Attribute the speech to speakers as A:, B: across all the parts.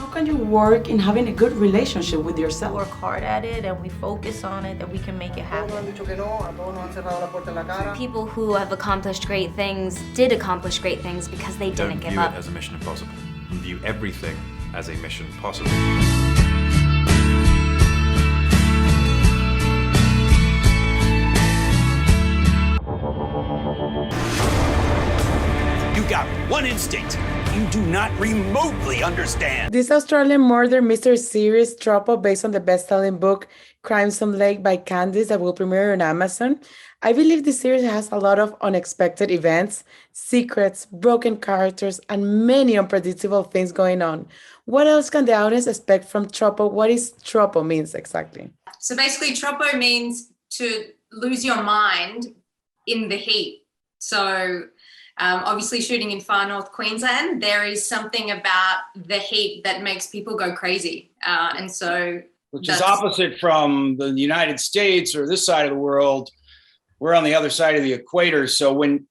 A: How can you work in having a good relationship with yourself?
B: Work hard at it and we focus on it, that we can make it happen.
C: People who have accomplished great things did accomplish great things because they didn't give up.
D: Don't view it as a mission impossible. View everything as a mission possible.
E: You got one instinct you do not remotely understand.
A: This Australian murder mystery series, Troppo, based on the best-selling book Crimson Lake by Candice that will premiere on Amazon. I believe this series has a lot of unexpected events, secrets, broken characters, and many unpredictable things going on. What else can the audience expect from Troppo? What is Troppo means exactly?
F: So basically, Troppo means to lose your mind in the heat. So obviously shooting in far north Queensland, there is something about the heat that makes people go crazy.
G: Which is opposite from the United States or this side of the world. We're on the other side of the equator. So when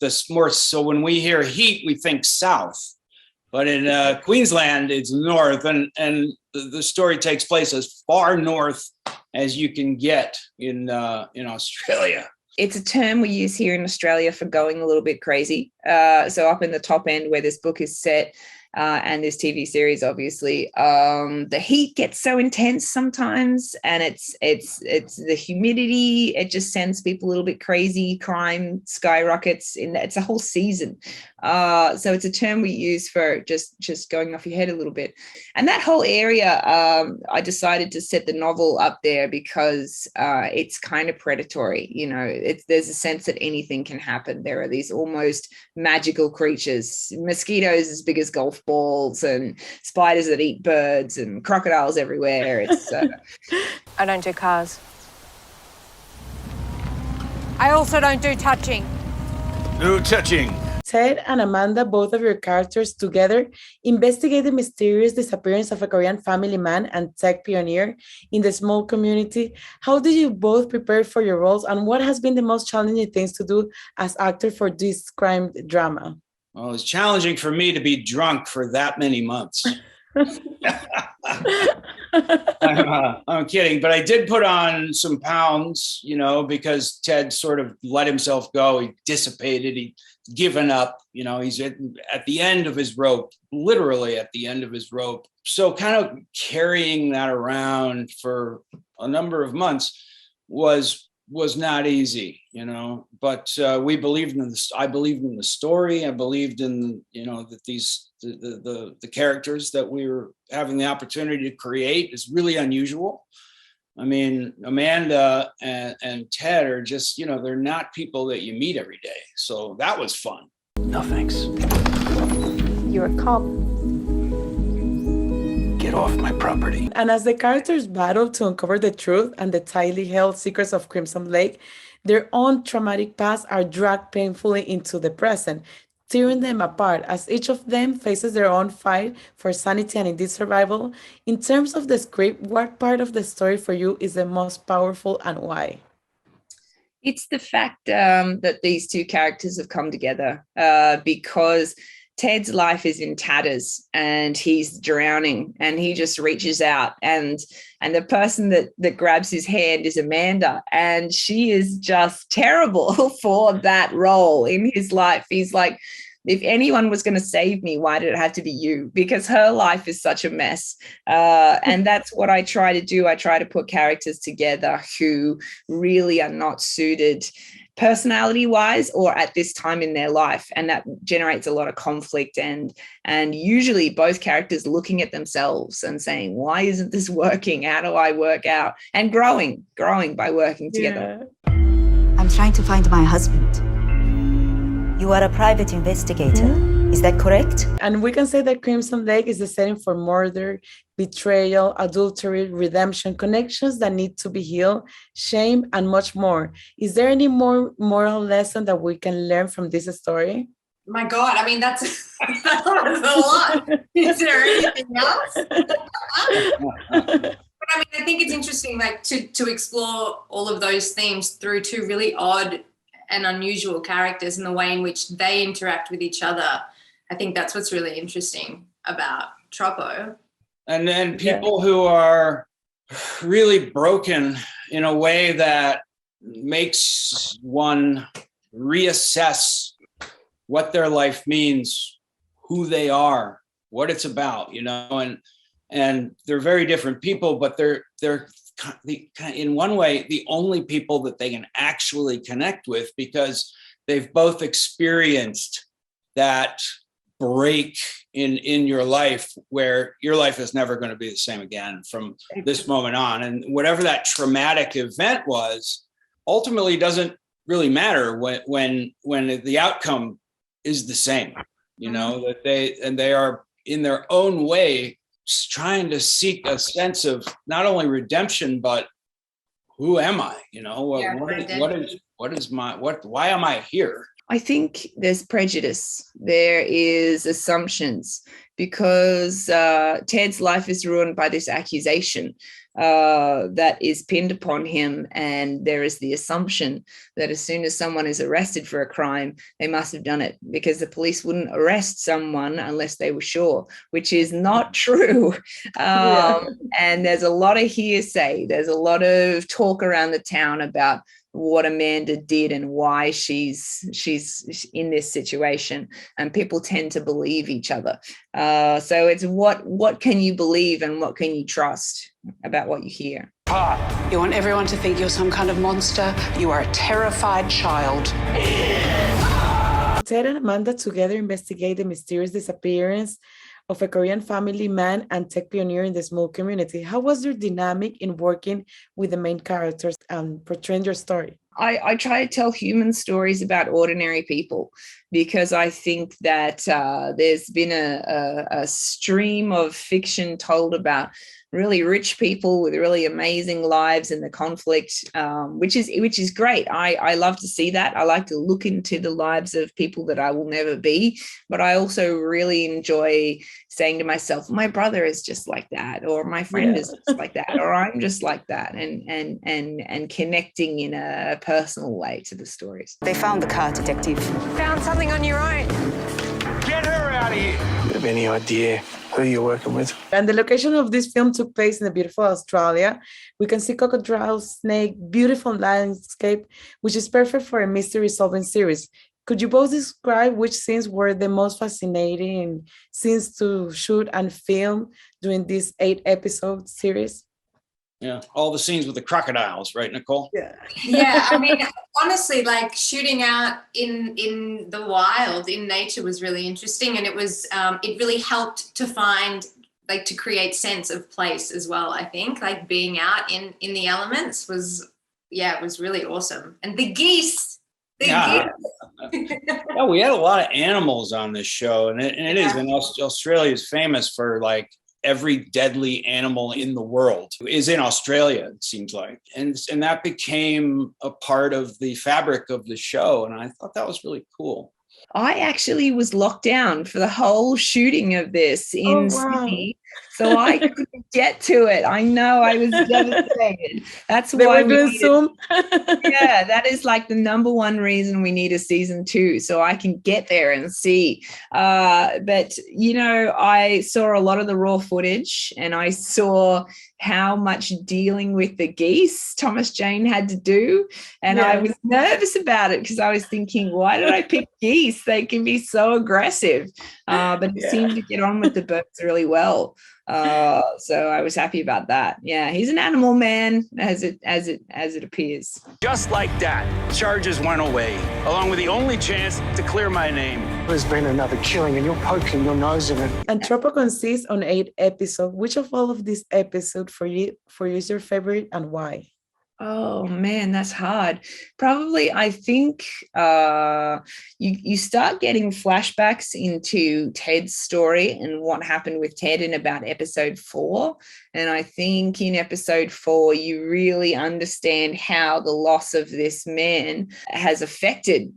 G: we hear heat, we think south. But in Queensland, it's north. And the story takes place as far north as you can get in Australia.
H: It's a term we use here in Australia for going a little bit crazy. So up in the top end where this book is set, and this TV series, obviously, the heat gets so intense sometimes, and it's the humidity. It just sends people a little bit crazy. Crime skyrockets. It's a whole season. So it's a term we use for just going off your head a little bit. And that whole area, I decided to set the novel up there because it's kind of predatory. You know, there's a sense that anything can happen. There are these almost magical creatures, mosquitoes as big as golf balls, and spiders that eat birds, and crocodiles everywhere. It's
I: I don't do cars. I also don't do touching.
E: No touching.
A: Ted and Amanda, both of your characters together, investigate the mysterious disappearance of a Korean family man and tech pioneer in the small community. How did you both prepare for your roles, and what has been the most challenging things to do as actors for this crime drama?
G: Well, it's challenging for me to be drunk for that many months. I'm kidding, but I did put on some pounds, because Ted sort of let himself go. He dissipated. He'd given up. He's at the end of his rope, literally at the end of his rope. So kind of carrying that around for a number of months was not easy, but we believed in this. I believed in the story. I believed in, that the characters that we were having the opportunity to create is really unusual. I mean, Amanda and Ted are just, they're not people that you meet every day. So that was fun.
E: No thanks.
I: You're a cop.
E: Get off my property.
A: And as the characters battle to uncover the truth and the tightly held secrets of Crimson Lake, their own traumatic past are dragged painfully into the present, tearing them apart as each of them faces their own fight for sanity and indeed survival. In terms of the script, what part of the story for you is the most powerful and why?
H: It's the fact that these two characters have come together because Ted's life is in tatters and he's drowning, and he just reaches out, and the person that grabs his hand is Amanda, and she is just terrible for that role in his life. He's like, if anyone was going to save me, why did it have to be you? Because her life is such a mess. And that's what I try to do. I try to put characters together who really are not suited personality-wise or at this time in their life. And that generates a lot of conflict and usually both characters looking at themselves and saying, why isn't this working? How do I work out? And growing by working together.
A: Yeah.
J: I'm trying to find my husband. You are a private investigator. Is that correct?
A: And we can say that Crimson Lake is the setting for murder, betrayal, adultery, redemption, connections that need to be healed, shame, and much more. Is there any more moral lesson that we can learn from this story?
F: My God, I mean, that's a lot. Is there anything else? But I mean, I think it's interesting, like to explore all of those themes through two really odd and unusual characters and the way in which they interact with each other. I think that's what's really interesting about Troppo.
G: And then people who are really broken in a way that makes one reassess what their life means, who they are, what it's about, and they're very different people, but they're in one way the only people that they can actually connect with, because they've both experienced that break in your life where your life is never going to be the same again from this moment on. And whatever that traumatic event was ultimately doesn't really matter when the outcome is the same, that they are in their own way trying to seek a sense of not only redemption, but who am I? Why am I here?
H: I think there's prejudice. There is assumptions, because Ted's life is ruined by this accusation that is pinned upon him. And there is the assumption that as soon as someone is arrested for a crime, they must have done it, because the police wouldn't arrest someone unless they were sure, which is not true. And there's a lot of hearsay. There's a lot of talk around the town about what Amanda did and why she's in this situation, and people tend to believe each other. So it's what can you believe and what can you trust about what you hear.
K: You want everyone to think you're some kind of monster. You are a terrified child.
A: Ted and Amanda together investigate the mysterious disappearance of a Korean family man and tech pioneer in the small community. How was your dynamic in working with the main characters and portraying your story?
H: I try to tell human stories about ordinary people, because I think that there's been a stream of fiction told about really rich people with really amazing lives and the conflict, which is great. I love to see that. I like to look into the lives of people that I will never be, but I also really enjoy saying to myself, my brother is just like that, or my friend is just like that, or I'm just like that, and connecting in a personal way to the stories.
K: They found the car, detective.
I: Found something on your own.
E: Get her out of here.
L: Do you have any idea who you're working with?
A: And the location of this film took place in the beautiful Australia. We can see crocodiles, snake, beautiful landscape, which is perfect for a mystery solving series. Could you both describe which scenes were the most fascinating scenes to shoot and film during this 8-episode series?
G: Yeah, all the scenes with the crocodiles, right, Nicole?
F: Yeah, I mean, honestly, like shooting out in the wild, in nature, was really interesting, and it was it really helped to find, like, to create sense of place as well. I think, like, being out in the elements was really awesome. And the geese.
G: Yeah, we had a lot of animals on this show, and it is. And Australia is famous for, like, every deadly animal in the world is in Australia, it seems like. And that became a part of the fabric of the show. And I thought that was really cool.
H: I actually was locked down for the whole shooting of this in Sydney, so I couldn't get to it. I know, I was devastated. That's why we needed Zoom. Yeah, that is like the number one reason we need a season 2, so I can get there and see. But I saw a lot of the raw footage, and I saw how much dealing with the geese Thomas Jane had to do. And I was nervous about it, because I was thinking, why did I pick geese? They can be so aggressive. But it seemed to get on with the birds really well. So I was happy about that. Yeah, he's an animal man, as it appears.
E: Just like that, charges went away, along with the only chance to clear my name.
L: There's been another killing and you're poking your nose in it.
A: And Troppo consists on 8 episodes. Which of all of these episodes for you is your favorite, and why?
H: Oh man, that's hard. Probably, I think you start getting flashbacks into Ted's story and what happened with Ted in about episode 4. And I think in episode 4, you really understand how the loss of this man has affected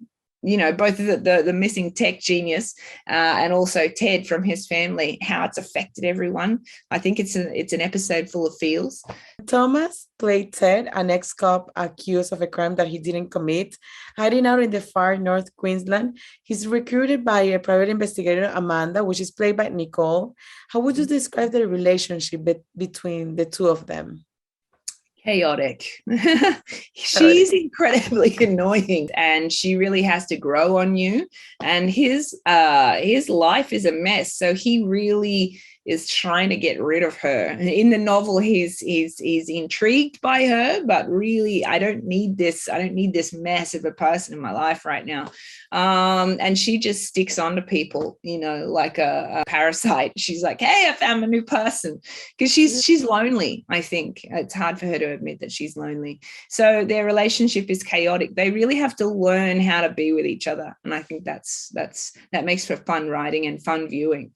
H: both of the missing tech genius and also Ted from his family, how it's affected everyone. I think it's an episode full of feels.
A: Thomas played Ted, an ex-cop accused of a crime that he didn't commit. Hiding out in the far north Queensland, he's recruited by a private investigator, Amanda, which is played by Nicole. How would you describe the relationship between the two of them?
H: Chaotic. She's incredibly annoying, and she really has to grow on you. And his life is a mess, so he really is trying to get rid of her. In the novel, he's intrigued by her, but really, I don't need this mess of a person in my life right now. And she just sticks on to people, like a parasite. She's like, hey, I found a new person, because she's lonely. I think it's hard for her to admit that she's lonely. So their relationship is chaotic. They really have to learn how to be with each other. And I think that makes for fun writing and fun viewing.